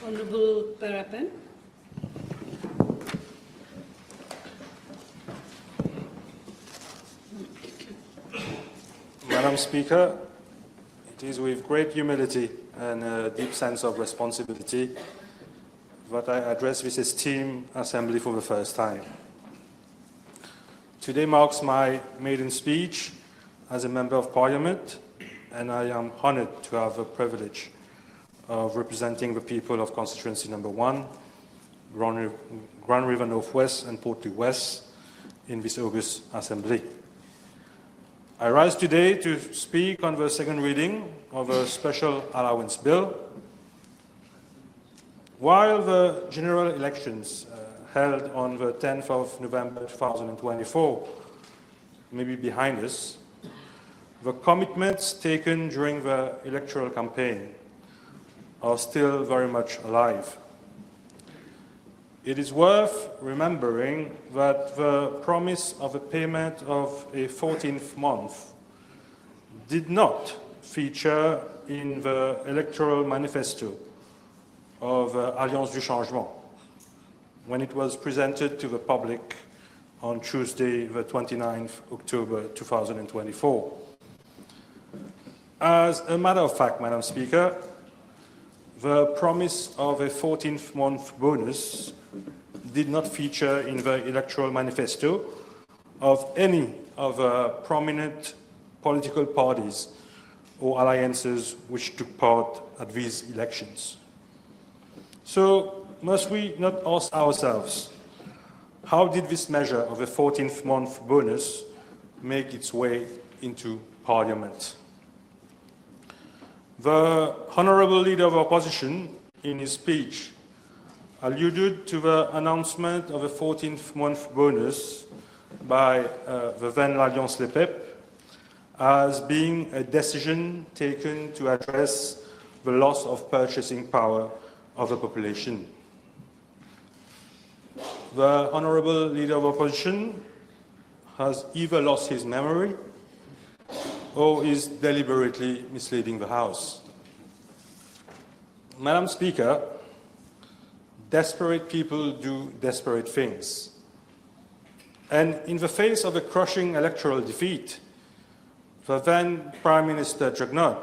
Honorable Parapen. Madam Speaker, it is with great humility and a deep sense of responsibility that I address this esteemed assembly for the first time. Today marks my maiden speech as a Member of Parliament, and I am honoured to have the privilege of representing the people of Constituency Number 1, Grand River Northwest and Portland West in this August Assembly. I rise today to speak on the second reading of a special allowance bill. While the general elections held on the 10th of November 2024 may be behind us, the commitments taken during the electoral campaign are still very much alive. It is worth remembering that the promise of a payment of a 14th month did not feature in the electoral manifesto of Allowance du Changement when it was presented to the public on Tuesday, the 29th October 2024. As a matter of fact, Madam Speaker, the promise of a 14th month bonus did not feature in the electoral manifesto of any of the prominent political parties or alliances which took part at these elections. So must we not ask ourselves, how did this measure of a 14th month bonus make its way into Parliament? The Honourable Leader of Opposition, in his speech, alluded to the announcement of a 14th month bonus by the then Alliance Les Peuples as being a decision taken to address the loss of purchasing power of the population. The Honourable Leader of Opposition has either lost his memory or is deliberately misleading the House. Madam Speaker, desperate people do desperate things. And in the face of a crushing electoral defeat, the then Prime Minister Jugnauth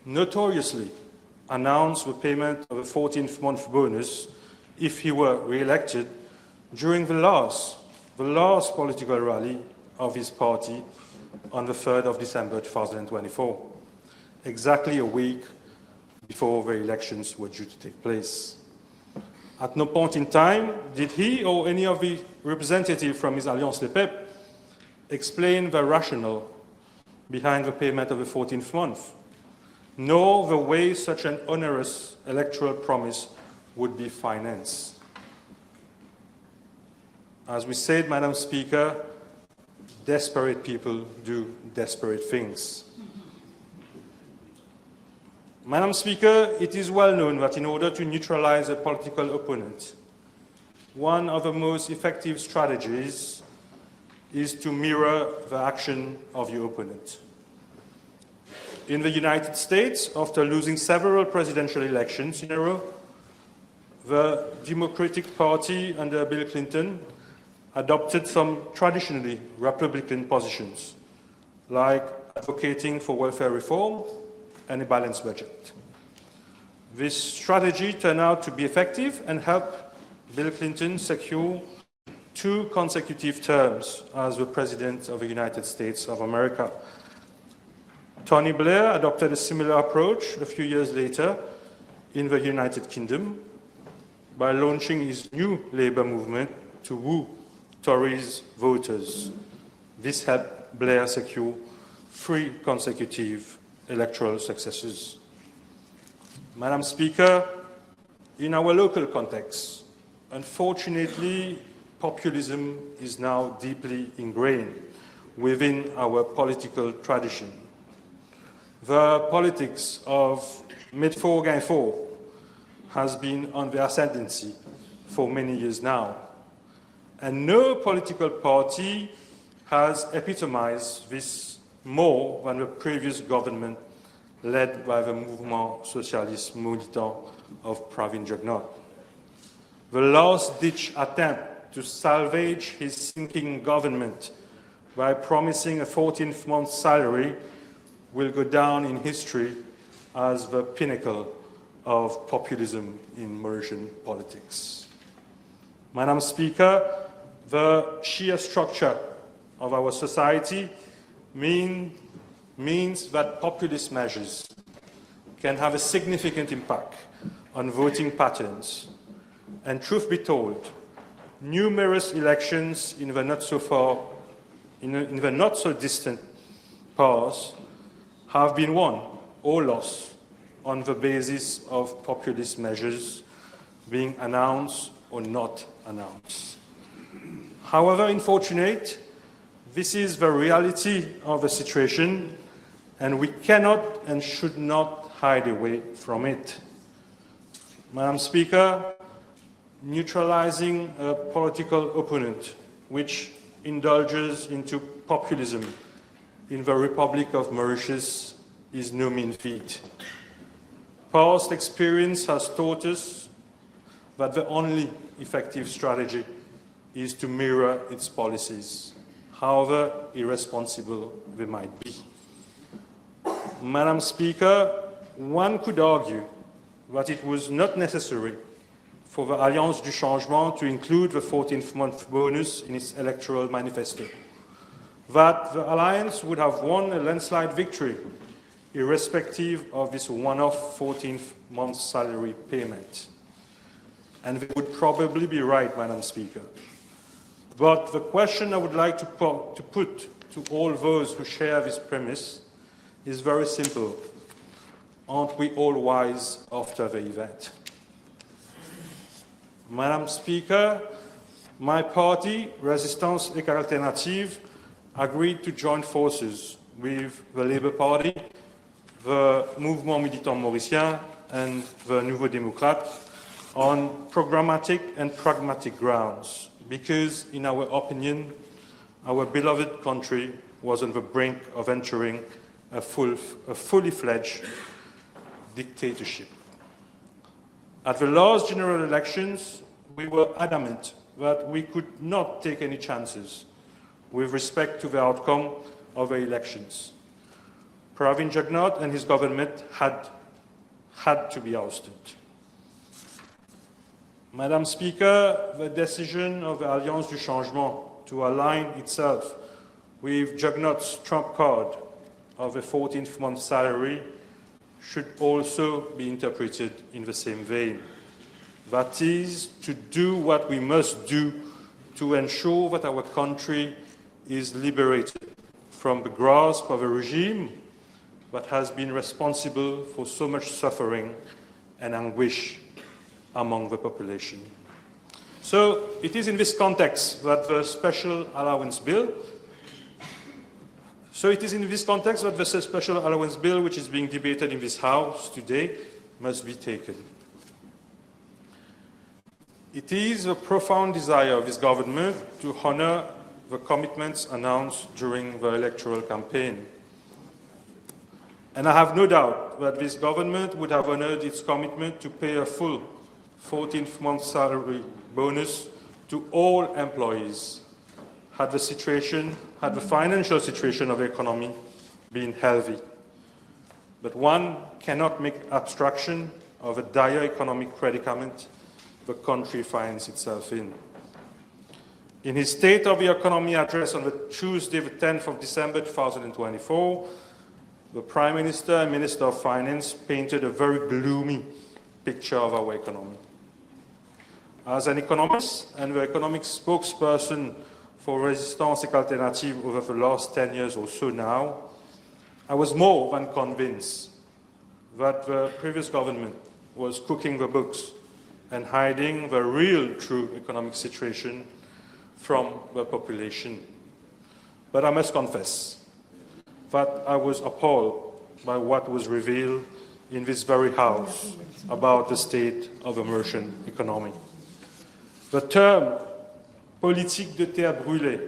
notoriously announced the payment of a 14th month bonus if he were re-elected during the last political rally of his party on the 3rd of December 2024, exactly a week before the elections were due to take place. At no point in time did he or any of the representatives from his Alliance Les Peuples explain the rationale behind the payment of the 14th month, nor the way such an onerous electoral promise would be financed. As we said, Madam Speaker, desperate people do desperate things. Madam Speaker, it is well known that in order to neutralize a political opponent, one of the most effective strategies is to mirror the action of your opponent. In the United States, after losing several presidential elections in a row, the Democratic Party under Bill Clinton adopted some traditionally Republican positions, like advocating for welfare reform and a balanced budget. This strategy turned out to be effective and helped Bill Clinton secure 2 consecutive terms as the President of the United States of America. Tony Blair adopted a similar approach a few years later in the United Kingdom by launching his new Labour movement to woo Tories voters. This helped Blair secure 3 consecutive electoral successes. Madam Speaker, in our local context, unfortunately, populism is now deeply ingrained within our political tradition. The politics of mid-four gain four has been on the ascendancy for many years now, and no political party has epitomized this more than the previous government led by the Mouvement Socialiste Militant of Pravin Jagnnath. The last-ditch attempt to salvage his sinking government by promising a 14th-month salary will go down in history as the pinnacle of populism in Mauritian politics. Madam Speaker, the sheer structure of our society means that populist measures can have a significant impact on voting patterns. And truth be told, numerous elections in the not so distant past have been won or lost on the basis of populist measures being announced or not announced. However unfortunate, this is the reality of the situation, and we cannot and should not hide away from it. Madam Speaker, neutralizing a political opponent which indulges into populism in the Republic of Mauritius is no mean feat. Past experience has taught us that the only effective strategy is to mirror its policies, however irresponsible they might be. Madam Speaker, one could argue that it was not necessary for the Alliance du Changement to include the 14th month bonus in its electoral manifesto, that the Alliance would have won a landslide victory irrespective of this one-off 14th month salary payment. And they would probably be right, Madam Speaker. But the question I would like to put to all those who share this premise is very simple. Aren't we all wise after the event? Madam Speaker, my party, Résistance et Alternative, agreed to join forces with the Labour Party, the Mouvement Militant Mauricien, and the Nouveau Démocrate on programmatic and pragmatic grounds, because, in our opinion, our beloved country was on the brink of entering a fully fledged dictatorship. At the last general elections, we were adamant that we could not take any chances with respect to the outcome of the elections. Pravin Jagnnath and his government had to be ousted. Madam Speaker, the decision of the Alliance du Changement to align itself with Jagnnath's trump card of a 14th month salary should also be interpreted in the same vein. That is, to do what we must do to ensure that our country is liberated from the grasp of a regime that has been responsible for so much suffering and anguish among the population. So it is in this context that the Special Allowance Bill which is being debated in this House today, must be taken. It is a profound desire of this government to honor the commitments announced during the electoral campaign. And I have no doubt that this government would have honored its commitment to pay a full 14th month salary bonus to all employees had the financial situation of the economy been healthy. But one cannot make abstraction of a dire economic predicament the country finds itself in. In his State of the Economy address on the Tuesday, the 10th of December 2024, the Prime Minister and Minister of Finance painted a very gloomy picture of our economy. As an economist and the economic spokesperson for Résistance et Alternative over the last 10 years or so now, I was more than convinced that the previous government was cooking the books and hiding the real true economic situation from the population. But I must confess that I was appalled by what was revealed in this very House about the state of the Mauritian economy. The term politique de terre brûlée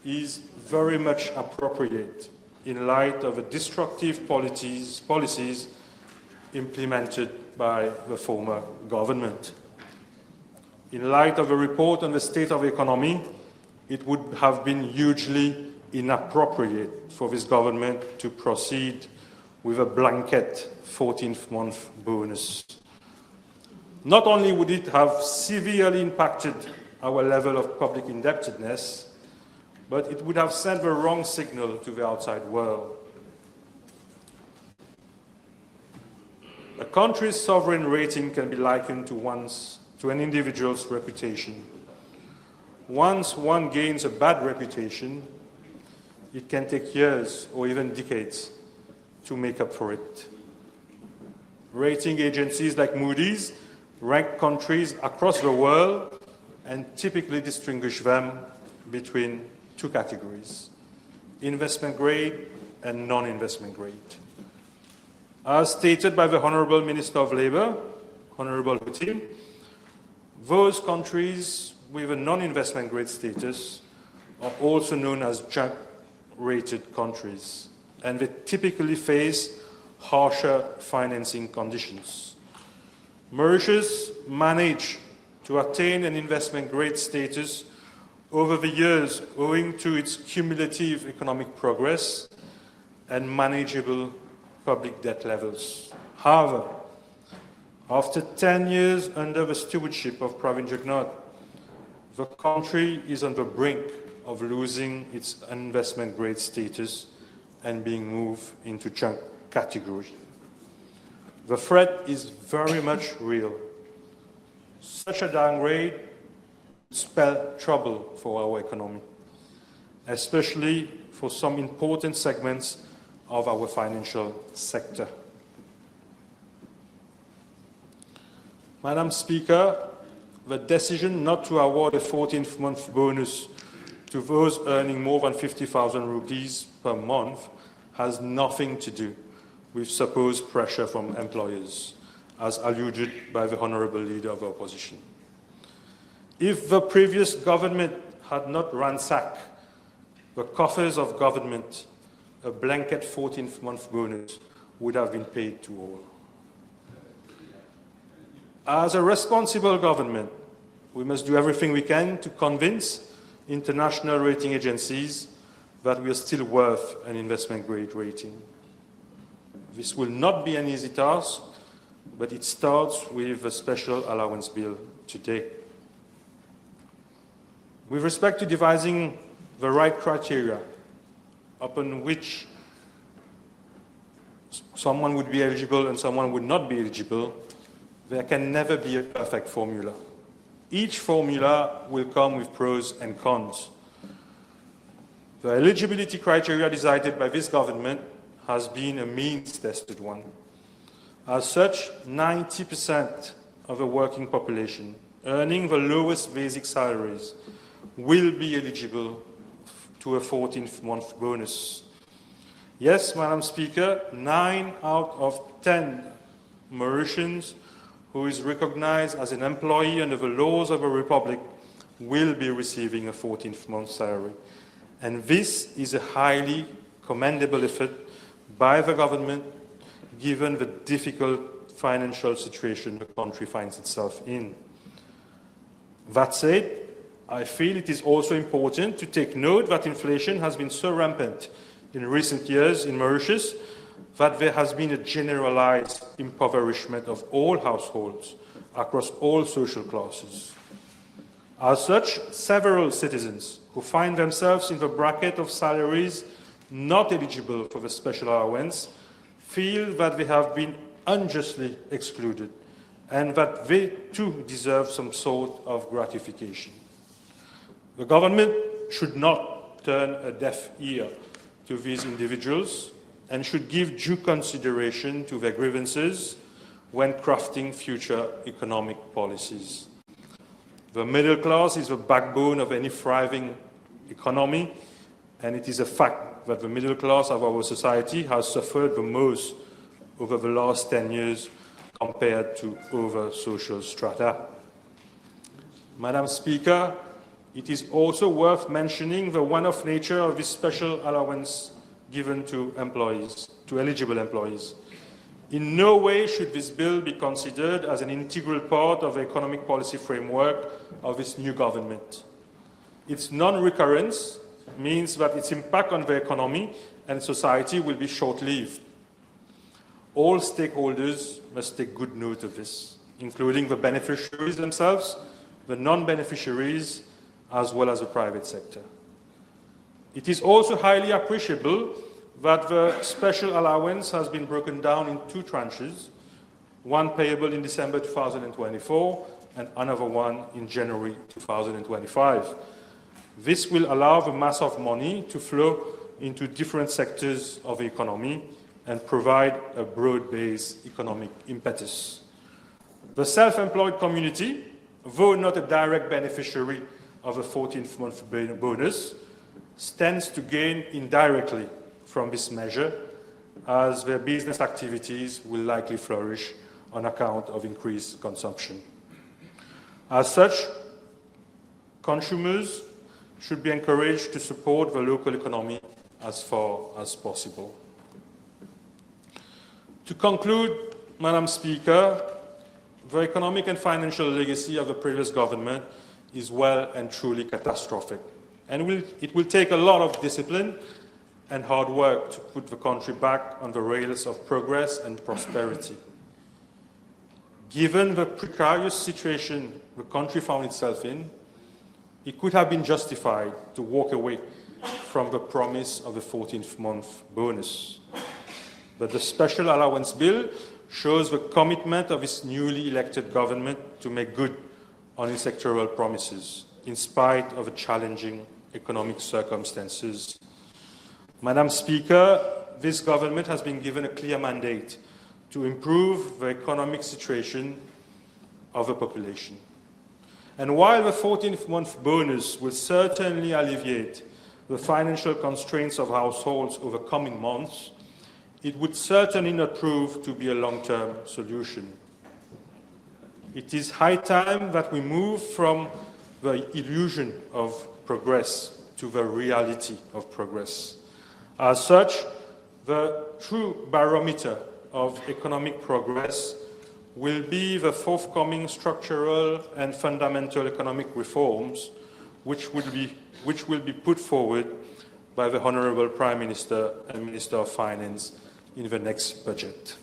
is very much appropriate in light of the destructive policies implemented by the former government. In light of a report on the state of the economy, it would have been hugely inappropriate for this government to proceed with a blanket 14th month bonus. Not only would it have severely impacted our level of public indebtedness, but it would have sent the wrong signal to the outside world. A country's sovereign rating can be likened to an individual's reputation. Once one gains a bad reputation, it can take years or even decades to make up for it. Rating agencies like Moody's rank countries across the world and typically distinguish them between two categories: investment grade and non-investment grade. As stated by the Honourable Minister of Labour, Honourable Houghton, those countries with a non-investment grade status are also known as junk-rated countries, and they typically face harsher financing conditions. Mauritius managed to attain an investment grade status over the years owing to its cumulative economic progress and manageable public debt levels. However, after 10 years under the stewardship of Pravin Jugnauth, the country is on the brink of losing its investment grade status and being moved into junk category. The threat is very much real. Such a downgrade would spell trouble for our economy, especially for some important segments of our financial sector. Madam Speaker, the decision not to award a 14th month bonus to those earning more than 50,000 rupees per month has nothing to do with supposed pressure from employers, as alluded by the Honourable Leader of the Opposition. If the previous government had not ransacked the coffers of government, a blanket 14th month bonus would have been paid to all. As a responsible government, we must do everything we can to convince international rating agencies that we are still worth an investment grade rating. This will not be an easy task, but it starts with the special allowance bill today. With respect to devising the right criteria upon which someone would be eligible and someone would not be eligible, there can never be a perfect formula. Each formula will come with pros and cons. The eligibility criteria decided by this government has been a means-tested one. As such, 90% of the working population earning the lowest basic salaries will be eligible to a 14th month bonus. Yes, Madam Speaker, 9 out of 10 Mauritians who is recognized as an employee under the laws of a republic will be receiving a 14th month salary. And this is a highly commendable effort by the government given the difficult financial situation the country finds itself in. That said, I feel it is also important to take note that inflation has been so rampant in recent years in Mauritius that there has been a generalized impoverishment of all households across all social classes. As such, several citizens who find themselves in the bracket of salaries not eligible for the special allowance feel that they have been unjustly excluded and that they too deserve some sort of gratification. The government should not turn a deaf ear to these individuals and should give due consideration to their grievances when crafting future economic policies. The middle class is the backbone of any thriving economy, and it is a fact that the middle class of our society has suffered the most over the last 10 years compared to other social strata. Madam Speaker, it is also worth mentioning the one-off nature of this special allowance given to employees, to eligible employees. In no way should this bill be considered as an integral part of the economic policy framework of this new government. Its non-recurrence means that its impact on the economy and society will be short-lived. All stakeholders must take good note of this, including the beneficiaries themselves, the non-beneficiaries, as well as the private sector. It is also highly appreciable that the special allowance has been broken down in two tranches, one payable in December 2024 and another one in January 2025. This will allow the mass of money to flow into different sectors of the economy and provide a broad-based economic impetus. The self-employed community, though not a direct beneficiary of the 14th month bonus, stands to gain indirectly from this measure, as their business activities will likely flourish on account of increased consumption. As such, consumers should be encouraged to support the local economy as far as possible. To conclude, Madam Speaker, the economic and financial legacy of the previous government is well and truly catastrophic, and it will take a lot of discipline and hard work to put the country back on the rails of progress and prosperity. Given the precarious situation the country found itself in, it could have been justified to walk away from the promise of the 14th month bonus. But the special allowance bill shows the commitment of its newly elected government to make good on its sectoral promises, in spite of the challenging economic circumstances. Madam Speaker, this government has been given a clear mandate to improve the economic situation of the population. And while the 14th month bonus will certainly alleviate the financial constraints of households over coming months, it would certainly not prove to be a long-term solution. It is high time that we move from the illusion of progress to the reality of progress. As such, the true barometer of economic progress will be the forthcoming structural and fundamental economic reforms which will be put forward by the Honourable Prime Minister and Minister of Finance in the next budget.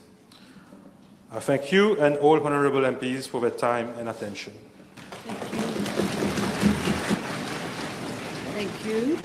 I thank you and all Honourable MPs for their time and attention. Thank you.